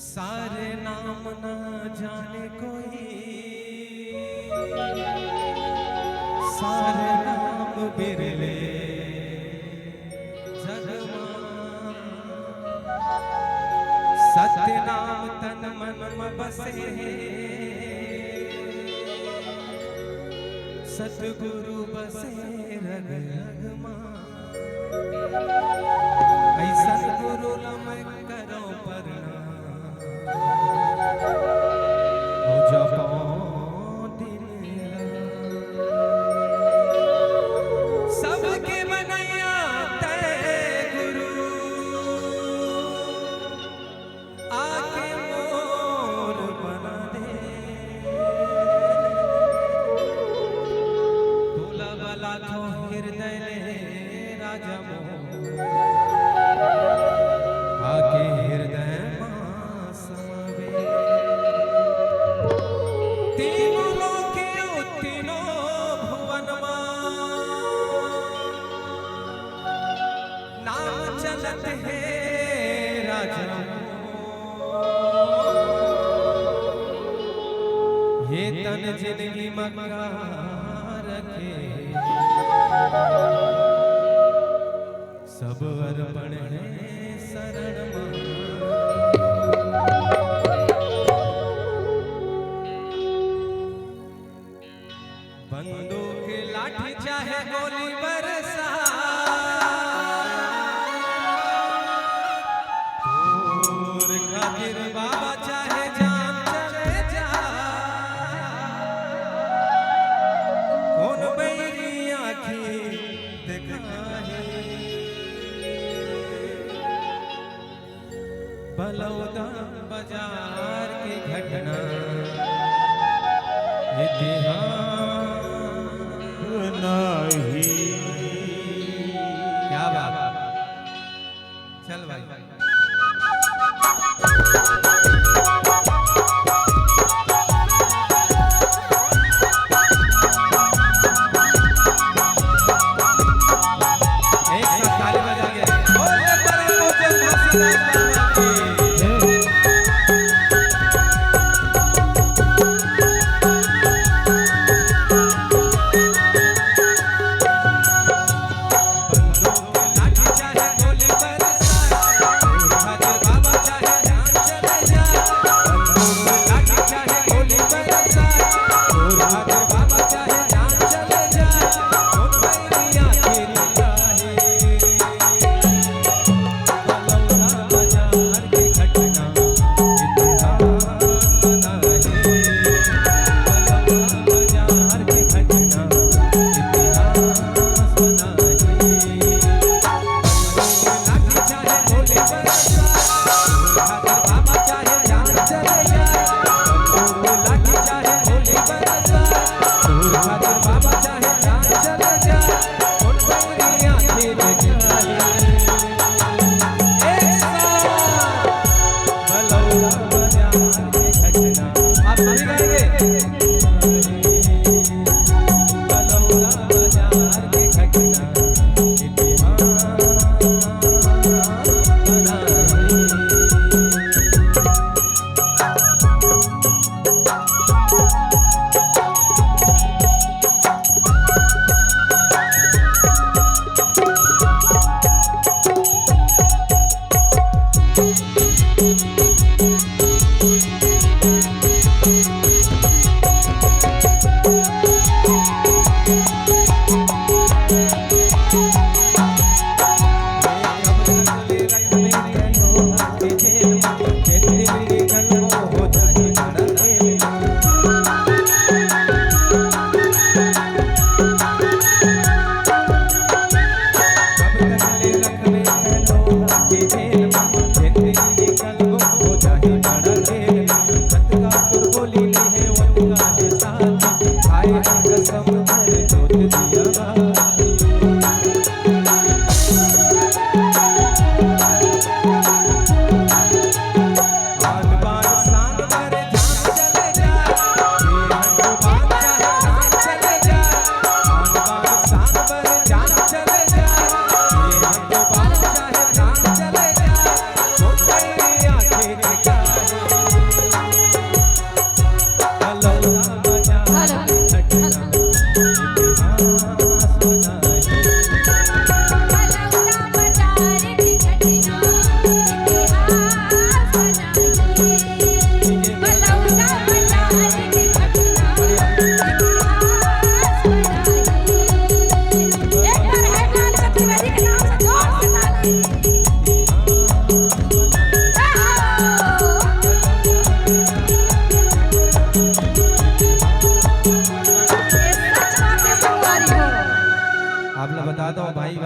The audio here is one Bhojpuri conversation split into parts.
सारे नाम न जाने कोई, सारे नाम बिरले जगमा। सत्य नाम तन मन में बसे, सतगुरु बसे रग रग मां। ऐसा गुरु लम करो प्रणाम, हो जपो दिन सबके बनैया तय गुरु, आके मोर बना दे। तोला वाला थो हृदय ले राजा मोर, आके हृदय मां समावे। तीनों लोके तीनों भुवन मां, नाम चलत है राजा। ये तन जिंदगी मक्का रखे, सब अर्पण है शरण मां। बंदूक लाठी चाहे गोली बरसा, तोर खातिर बाबा चाहे जान चले जा। कौन बैरी आँखी दिखाए, बलौदा बाजार की घटना इतिहास नहीं। क्या बात, चल भाई। एक साथ ताली बजा के बोले परम पूज्य घासीदास बाबा की। के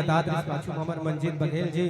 दादरी पाछू हमर मंजीत बघेल जी